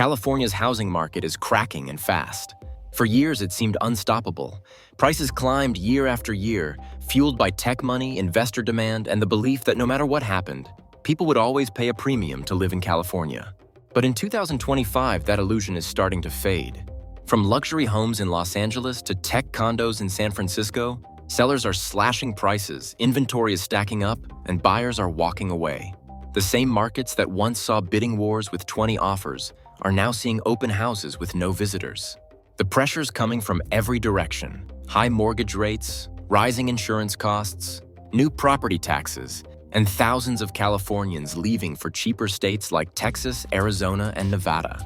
California's housing market is cracking and fast. For years, it seemed unstoppable. Prices climbed year after year, fueled by tech money, investor demand, and the belief that no matter what happened, people would always pay a premium to live in California. But in 2025, that illusion is starting to fade. From luxury homes in Los Angeles to tech condos in San Francisco, sellers are slashing prices, inventory is stacking up, and buyers are walking away. The same markets that once saw bidding wars with 20 offers are now seeing open houses with no visitors. The pressure's coming from every direction: high mortgage rates, rising insurance costs, new property taxes, and thousands of Californians leaving for cheaper states like Texas, Arizona, and Nevada.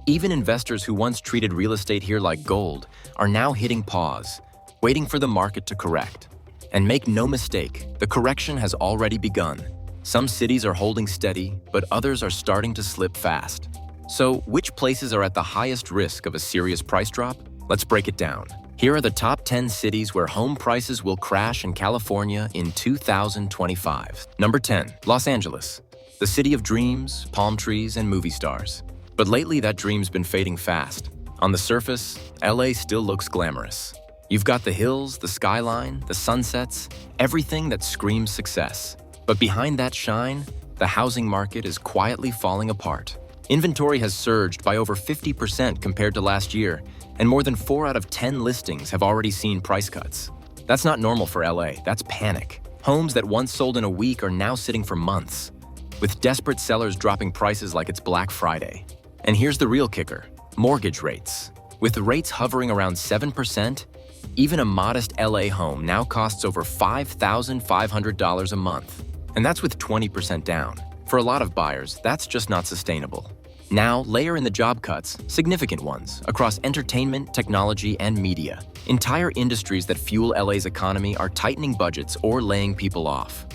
Even investors who once treated real estate here like gold are now hitting pause, waiting for the market to correct. And make no mistake, the correction has already begun. Some cities are holding steady, but others are starting to slip fast. So, which places are at the highest risk of a serious price drop? Let's break it down. Here are the top 10 cities where home prices will crash in California in 2025. Number 10, Los Angeles, the city of dreams, palm trees, and movie stars. But lately, that dream's been fading fast. On the surface, LA still looks glamorous. You've got the hills, the skyline, the sunsets, everything that screams success. But behind that shine, the housing market is quietly falling apart. Inventory has surged by over 50% compared to last year, and more than 4 out of 10 listings have already seen price cuts. That's not normal for LA, that's panic. Homes that once sold in a week are now sitting for months, with desperate sellers dropping prices like it's Black Friday. And here's the real kicker: mortgage rates. With the rates hovering around 7%, even a modest LA home now costs over $5,500 a month. And that's with 20% down. For a lot of buyers, that's just not sustainable. Now, layer in the job cuts, significant ones, across entertainment, technology, and media. Entire industries that fuel LA's economy are tightening budgets or laying people off.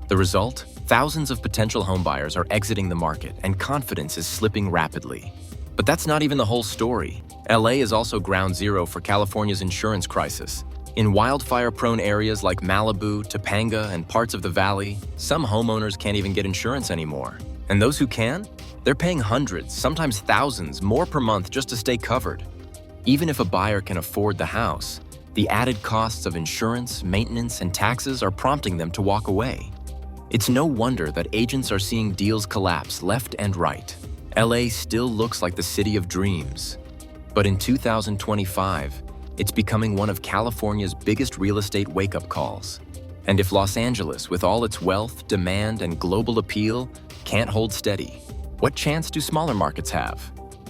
The result? Thousands of potential homebuyers are exiting the market, and confidence is slipping rapidly. But that's not even the whole story. LA is also ground zero for California's insurance crisis. In wildfire-prone areas like Malibu, Topanga, and parts of the valley, some homeowners can't even get insurance anymore. And those who can? They're paying hundreds, sometimes thousands, more per month just to stay covered. Even if a buyer can afford the house, the added costs of insurance, maintenance, and taxes are prompting them to walk away. It's no wonder that agents are seeing deals collapse left and right. LA still looks like the city of dreams. But in 2025, it's becoming one of California's biggest real estate wake-up calls. And if Los Angeles, with all its wealth, demand, and global appeal, can't hold steady, what chance do smaller markets have?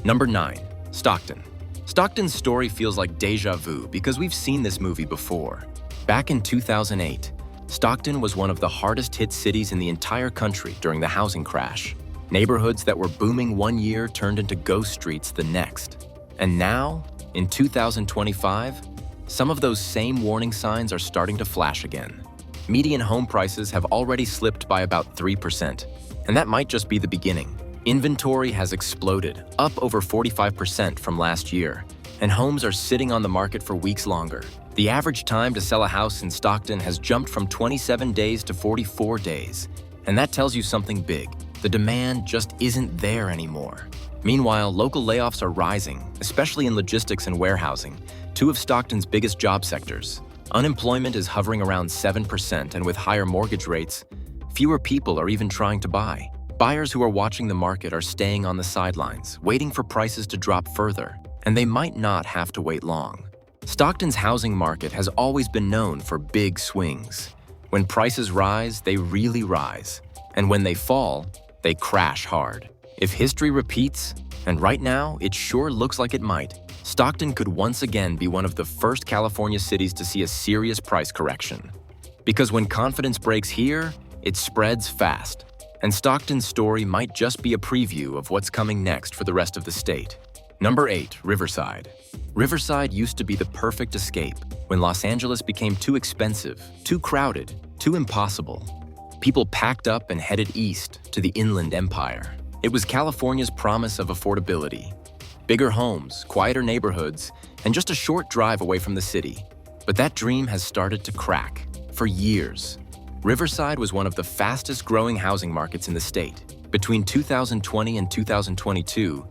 Number 9, Stockton. Stockton's story feels like déjà vu because we've seen this movie before. Back in 2008, Stockton was one of the hardest-hit cities in the entire country during the housing crash. Neighborhoods that were booming one year turned into ghost streets the next. And now, in 2025, some of those same warning signs are starting to flash again. Median home prices have already slipped by about 3%, and that might just be the beginning. Inventory has exploded, up over 45% from last year, and homes are sitting on the market for weeks longer. The average time to sell a house in Stockton has jumped from 27 days to 44 days, and that tells you something big. The demand just isn't there anymore. Meanwhile, local layoffs are rising, especially in logistics and warehousing, 2 of Stockton's biggest job sectors. Unemployment is hovering around 7%, and with higher mortgage rates, fewer people are even trying to buy. Buyers who are watching the market are staying on the sidelines, waiting for prices to drop further, and they might not have to wait long. Stockton's housing market has always been known for big swings. When prices rise, they really rise, and when they fall, they crash hard. If history repeats, and right now it sure looks like it might, Stockton could once again be one of the first California cities to see a serious price correction. Because when confidence breaks here, it spreads fast. And Stockton's story might just be a preview of what's coming next for the rest of the state. Number 8, Riverside. Riverside used to be the perfect escape when Los Angeles became too expensive, too crowded, too impossible. People packed up and headed east to the Inland Empire. It was California's promise of affordability. Bigger homes, quieter neighborhoods, and just a short drive away from the city. But that dream has started to crack. For years, Riverside was one of the fastest growing housing markets in the state. Between 2020 and 2022,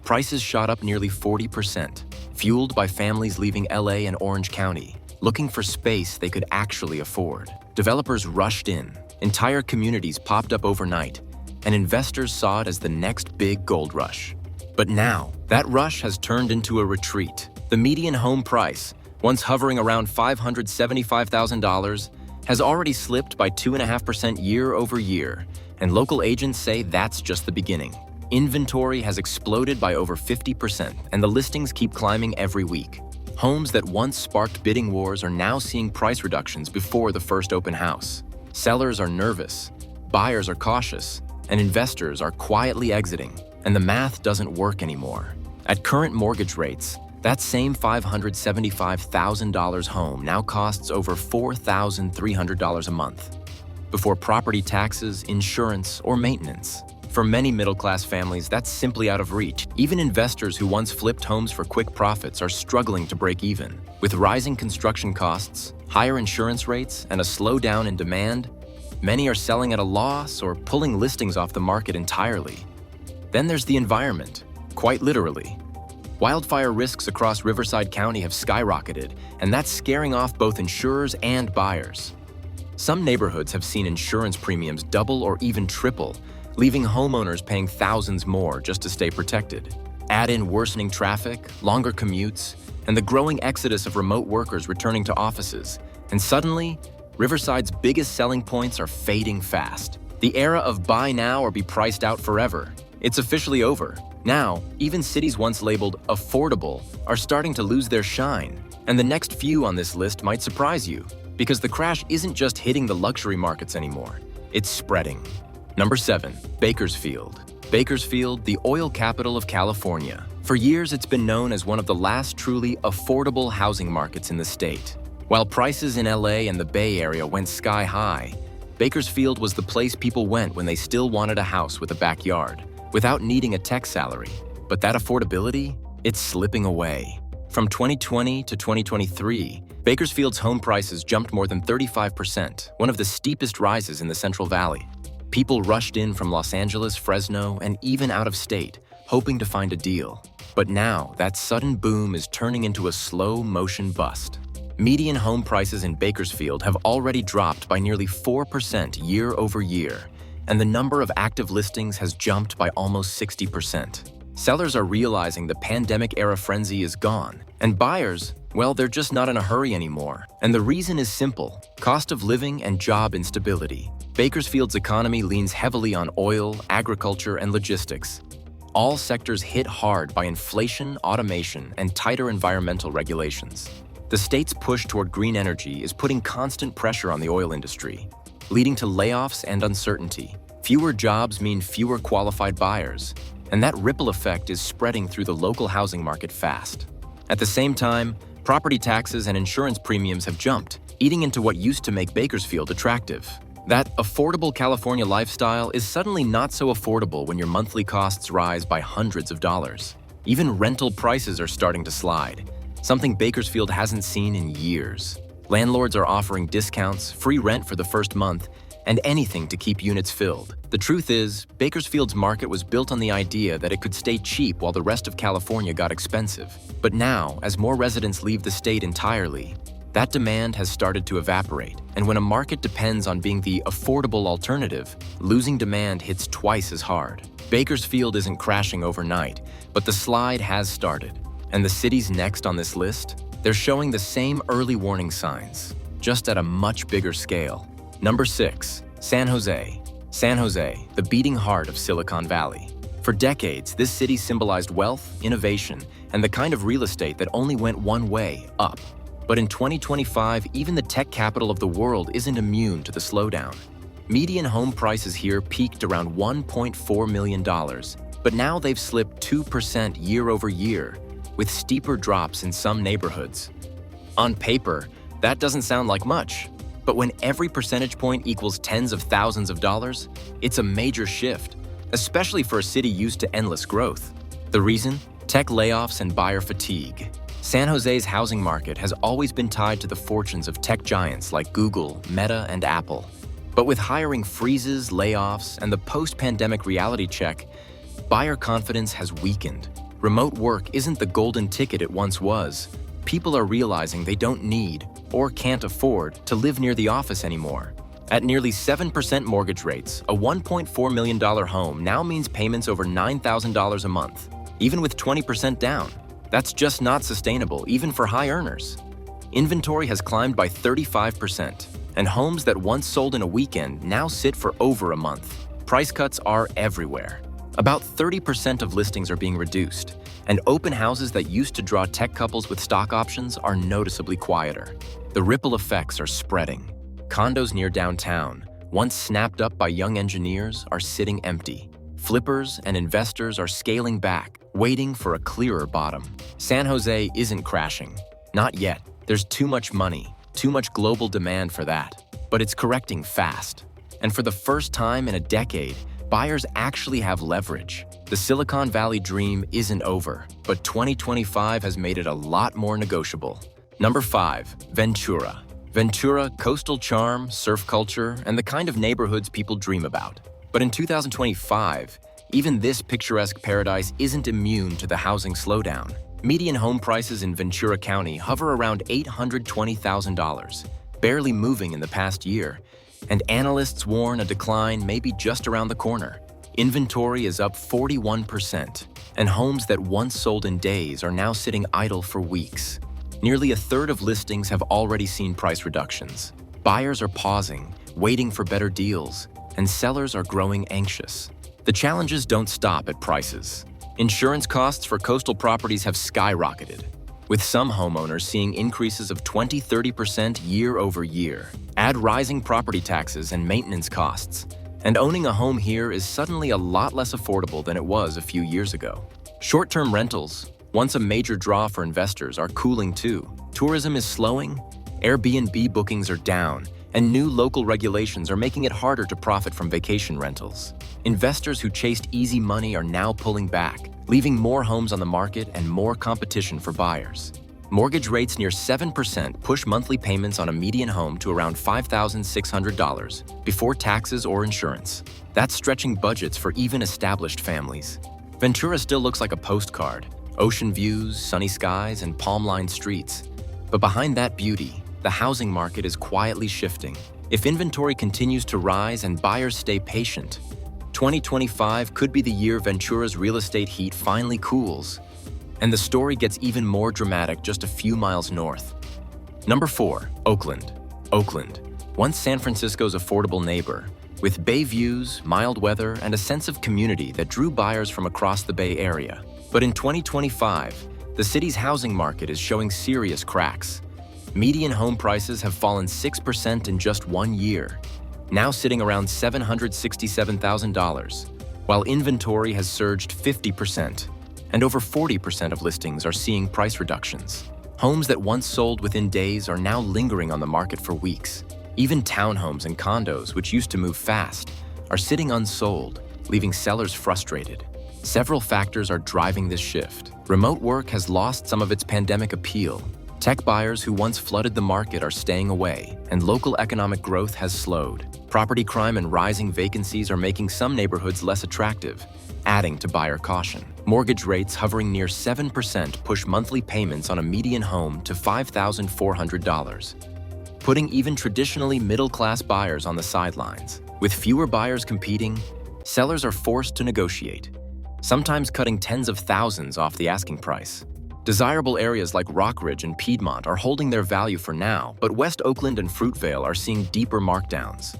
prices shot up nearly 40%, fueled by families leaving LA and Orange County, looking for space they could actually afford. Developers rushed in, entire communities popped up overnight, and investors saw it as the next big gold rush. But now, that rush has turned into a retreat. The median home price, once hovering around $575,000, has already slipped by 2.5% year over year, and local agents say that's just the beginning. Inventory has exploded by over 50%, and the listings keep climbing every week. Homes that once sparked bidding wars are now seeing price reductions before the first open house. Sellers are nervous, buyers are cautious, and investors are quietly exiting, and the math doesn't work anymore. At current mortgage rates, that same $575,000 home now costs over $4,300 a month, before property taxes, insurance, or maintenance. For many middle-class families, that's simply out of reach. Even investors who once flipped homes for quick profits are struggling to break even. With rising construction costs, higher insurance rates, and a slowdown in demand, many are selling at a loss or pulling listings off the market entirely. Then there's the environment, quite literally. Wildfire risks across Riverside County have skyrocketed, and that's scaring off both insurers and buyers. Some neighborhoods have seen insurance premiums double or even triple, leaving homeowners paying thousands more just to stay protected. Add in worsening traffic, longer commutes, and the growing exodus of remote workers returning to offices, and suddenly, Riverside's biggest selling points are fading fast. The era of buy now or be priced out forever. It's officially over. Now, even cities once labeled affordable are starting to lose their shine. And the next few on this list might surprise you, because the crash isn't just hitting the luxury markets anymore. It's spreading. Number 7, Bakersfield. Bakersfield, the oil capital of California. For years, it's been known as one of the last truly affordable housing markets in the state. While prices in LA and the Bay Area went sky high, Bakersfield was the place people went when they still wanted a house with a backyard, without needing a tech salary. But that affordability, it's slipping away. From 2020 to 2023, Bakersfield's home prices jumped more than 35%, one of the steepest rises in the Central Valley. People rushed in from Los Angeles, Fresno, and even out of state, hoping to find a deal. But now, that sudden boom is turning into a slow-motion bust. Median home prices in Bakersfield have already dropped by nearly 4% year over year, and the number of active listings has jumped by almost 60%. Sellers are realizing the pandemic-era frenzy is gone, and buyers, well, they're just not in a hurry anymore. And the reason is simple: cost of living and job instability. Bakersfield's economy leans heavily on oil, agriculture, and logistics. All sectors hit hard by inflation, automation, and tighter environmental regulations. The state's push toward green energy is putting constant pressure on the oil industry, leading to layoffs and uncertainty. Fewer jobs mean fewer qualified buyers, and that ripple effect is spreading through the local housing market fast. At the same time, property taxes and insurance premiums have jumped, eating into what used to make Bakersfield attractive. That affordable California lifestyle is suddenly not so affordable when your monthly costs rise by hundreds of dollars. Even rental prices are starting to slide, something Bakersfield hasn't seen in years. Landlords are offering discounts, free rent for the first month, and anything to keep units filled. The truth is, Bakersfield's market was built on the idea that it could stay cheap while the rest of California got expensive. But now, as more residents leave the state entirely, that demand has started to evaporate. And when a market depends on being the affordable alternative, losing demand hits twice as hard. Bakersfield isn't crashing overnight, but the slide has started. And the cities next on this list? They're showing the same early warning signs, just at a much bigger scale. Number 6, San Jose. San Jose, the beating heart of Silicon Valley. For decades, this city symbolized wealth, innovation, and the kind of real estate that only went one way, up. But in 2025, even the tech capital of the world isn't immune to the slowdown. Median home prices here peaked around $1.4 million, but now they've slipped 2% year over year, with steeper drops in some neighborhoods. On paper, that doesn't sound like much, but when every percentage point equals tens of thousands of dollars, it's a major shift, especially for a city used to endless growth. The reason? Tech layoffs and buyer fatigue. San Jose's housing market has always been tied to the fortunes of tech giants like Google, Meta, and Apple. But with hiring freezes, layoffs, and the post-pandemic reality check, buyer confidence has weakened. Remote work isn't the golden ticket it once was. People are realizing they don't need or can't afford to live near the office anymore. At nearly 7% mortgage rates, a $1.4 million home now means payments over $9,000 a month, even with 20% down. That's just not sustainable, even for high earners. Inventory has climbed by 35%, and homes that once sold in a weekend now sit for over a month. Price cuts are everywhere. About 30% of listings are being reduced, and open houses that used to draw tech couples with stock options are noticeably quieter. The ripple effects are spreading. Condos near downtown, once snapped up by young engineers, are sitting empty. Flippers and investors are scaling back, waiting for a clearer bottom. San Jose isn't crashing. Not yet. There's too much money, too much global demand for that. But it's correcting fast. And for the first time in a decade, buyers actually have leverage. The Silicon Valley dream isn't over, but 2025 has made it a lot more negotiable. Number 5, Ventura. Ventura, coastal charm, surf culture, and the kind of neighborhoods people dream about. But in 2025, even this picturesque paradise isn't immune to the housing slowdown. Median home prices in Ventura County hover around $820,000, barely moving in the past year, and analysts warn a decline may be just around the corner. Inventory is up 41%, and homes that once sold in days are now sitting idle for weeks. Nearly a third of listings have already seen price reductions. Buyers are pausing, waiting for better deals, and sellers are growing anxious. The challenges don't stop at prices. Insurance costs for coastal properties have skyrocketed, with some homeowners seeing increases of 20–30% year over year. Add rising property taxes and maintenance costs, and owning a home here is suddenly a lot less affordable than it was a few years ago. Short-term rentals, once a major draw for investors, are cooling too. Tourism is slowing, Airbnb bookings are down, and new local regulations are making it harder to profit from vacation rentals. Investors who chased easy money are now pulling back, leaving more homes on the market and more competition for buyers. Mortgage rates near 7% push monthly payments on a median home to around $5,600 before taxes or insurance. That's stretching budgets for even established families. Ventura still looks like a postcard: ocean views, sunny skies, and palm-lined streets. But behind that beauty, the housing market is quietly shifting. If inventory continues to rise and buyers stay patient, 2025 could be the year Ventura's real estate heat finally cools. And the story gets even more dramatic just a few miles north. Number 4, Oakland. Oakland, once San Francisco's affordable neighbor, with bay views, mild weather, and a sense of community that drew buyers from across the Bay Area. But in 2025, the city's housing market is showing serious cracks. Median home prices have fallen 6% in just 1 year, now sitting around $767,000, while inventory has surged 50%. And over 40% of listings are seeing price reductions. Homes that once sold within days are now lingering on the market for weeks. Even townhomes and condos, which used to move fast, are sitting unsold, leaving sellers frustrated. Several factors are driving this shift. Remote work has lost some of its pandemic appeal. Tech buyers who once flooded the market are staying away, and local economic growth has slowed. Property crime and rising vacancies are making some neighborhoods less attractive, adding to buyer caution. Mortgage rates hovering near 7% push monthly payments on a median home to $5,400, putting even traditionally middle-class buyers on the sidelines. With fewer buyers competing, sellers are forced to negotiate, sometimes cutting tens of thousands off the asking price. Desirable areas like Rockridge and Piedmont are holding their value for now, but West Oakland and Fruitvale are seeing deeper markdowns.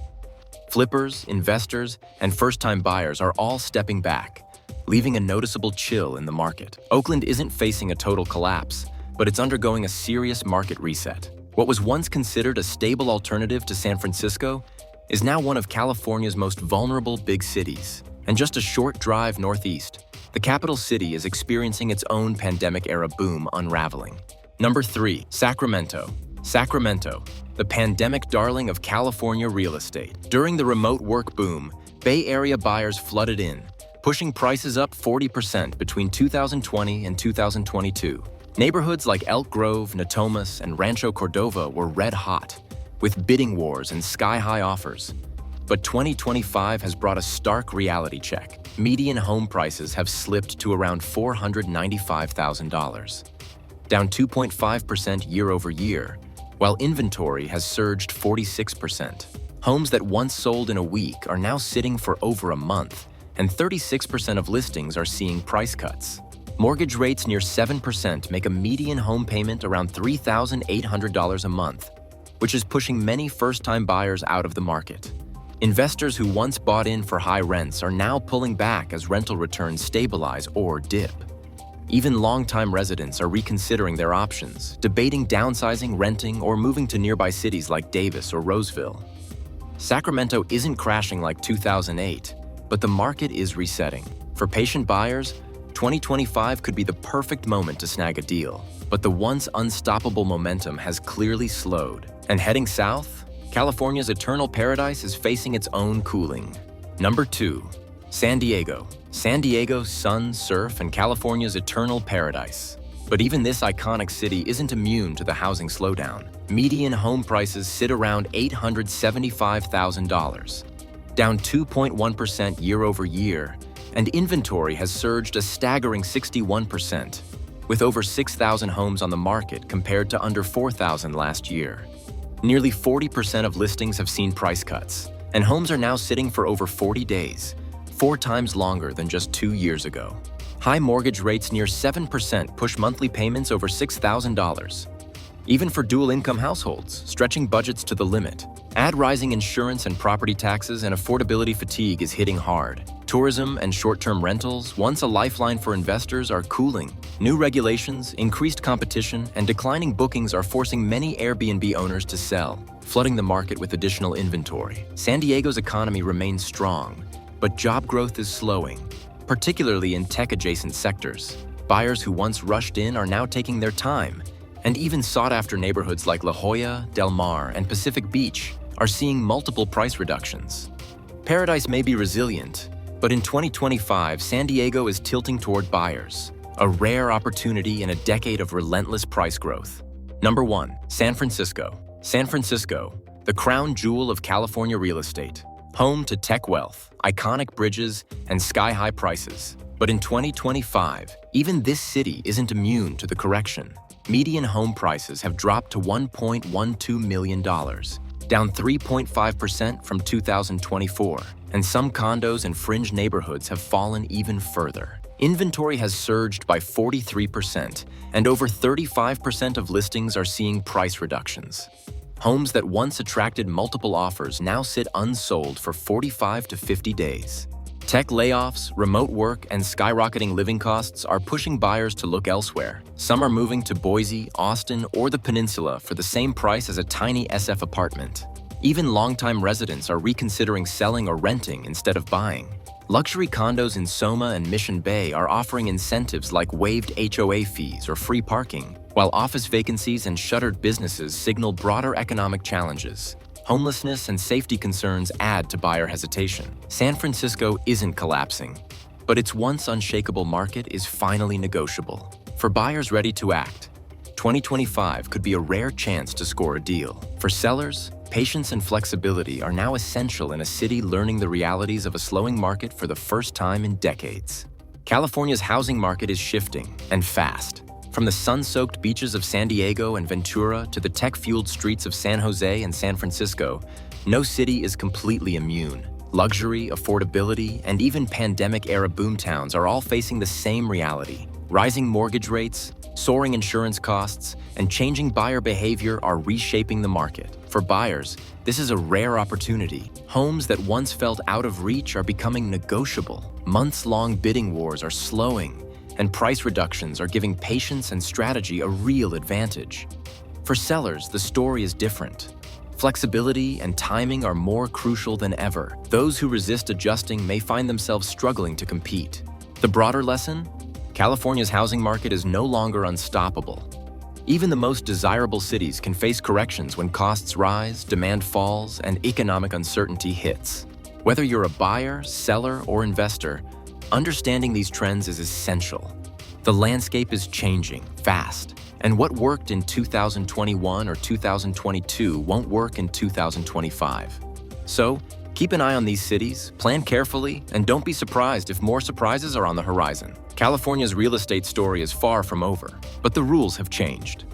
Flippers, investors, and first-time buyers are all stepping back, leaving a noticeable chill in the market. Oakland isn't facing a total collapse, but it's undergoing a serious market reset. What was once considered a stable alternative to San Francisco is now one of California's most vulnerable big cities. And just a short drive northeast, the capital city is experiencing its own pandemic-era boom unraveling. Number 3, Sacramento. Sacramento, the pandemic darling of California real estate. During the remote work boom, Bay Area buyers flooded in, pushing prices up 40% between 2020 and 2022. Neighborhoods like Elk Grove, Natomas, and Rancho Cordova were red hot, with bidding wars and sky-high offers. But 2025 has brought a stark reality check. Median home prices have slipped to around $495,000, down 2.5% year over year, while inventory has surged 46%. Homes that once sold in a week are now sitting for over a month, and 36% of listings are seeing price cuts. Mortgage rates near 7% make a median home payment around $3,800 a month, which is pushing many first-time buyers out of the market. Investors who once bought in for high rents are now pulling back as rental returns stabilize or dip. Even long-time residents are reconsidering their options, debating downsizing, renting, or moving to nearby cities like Davis or Roseville. Sacramento isn't crashing like 2008, but the market is resetting. For patient buyers, 2025 could be the perfect moment to snag a deal, but the once unstoppable momentum has clearly slowed. And heading south, California's eternal paradise is facing its own cooling. Number 2. San Diego. San Diego's sun, surf, and California's eternal paradise. But even this iconic city isn't immune to the housing slowdown. Median home prices sit around $875,000, down 2.1% year over year, and inventory has surged a staggering 61%, with over 6,000 homes on the market compared to under 4,000 last year. Nearly 40% of listings have seen price cuts, and homes are now sitting for over 40 days, 4 times longer than just 2 years ago. High mortgage rates near 7% push monthly payments over $6,000. Even for dual-income households, stretching budgets to the limit. Add rising insurance and property taxes, and affordability fatigue is hitting hard. Tourism and short-term rentals, once a lifeline for investors, are cooling. New regulations, increased competition, and declining bookings are forcing many Airbnb owners to sell, flooding the market with additional inventory. San Diego's economy remains strong, but job growth is slowing, particularly in tech-adjacent sectors. Buyers who once rushed in are now taking their time, and even sought-after neighborhoods like La Jolla, Del Mar, and Pacific Beach are seeing multiple price reductions. Paradise may be resilient, but in 2025, San Diego is tilting toward buyers, a rare opportunity in a decade of relentless price growth. Number 1. San Francisco. San Francisco, the crown jewel of California real estate, home to tech wealth, iconic bridges, and sky-high prices. But in 2025, even this city isn't immune to the correction. Median home prices have dropped to $1.12 million, down 3.5% from 2024, and some condos and fringe neighborhoods have fallen even further. Inventory has surged by 43%, and over 35% of listings are seeing price reductions. Homes that once attracted multiple offers now sit unsold for 45 to 50 days. Tech layoffs, remote work, and skyrocketing living costs are pushing buyers to look elsewhere. Some are moving to Boise, Austin, or the Peninsula for the same price as a tiny SF apartment. Even longtime residents are reconsidering selling or renting instead of buying. Luxury condos in Soma and Mission Bay are offering incentives like waived HOA fees or free parking, while office vacancies and shuttered businesses signal broader economic challenges. Homelessness and safety concerns add to buyer hesitation. San Francisco isn't collapsing, but its once unshakable market is finally negotiable. For buyers ready to act, 2025 could be a rare chance to score a deal. For sellers, patience and flexibility are now essential in a city learning the realities of a slowing market for the first time in decades. California's housing market is shifting, and fast. From the sun-soaked beaches of San Diego and Ventura to the tech-fueled streets of San Jose and San Francisco, no city is completely immune. Luxury, affordability, and even pandemic-era boomtowns are all facing the same reality. Rising mortgage rates, soaring insurance costs, and changing buyer behavior are reshaping the market. For buyers, this is a rare opportunity. Homes that once felt out of reach are becoming negotiable. Months-long bidding wars are slowing, and price reductions are giving patience and strategy a real advantage. For sellers, the story is different. Flexibility and timing are more crucial than ever. Those who resist adjusting may find themselves struggling to compete. The broader lesson? California's housing market is no longer unstoppable. Even the most desirable cities can face corrections when costs rise, demand falls, and economic uncertainty hits. Whether you're a buyer, seller, or investor, understanding these trends is essential. The landscape is changing fast, and what worked in 2021 or 2022 won't work in 2025. So, Keep an eye on these cities, plan carefully, and don't be surprised if more surprises are on the horizon. California's real estate story is far from over, but the rules have changed.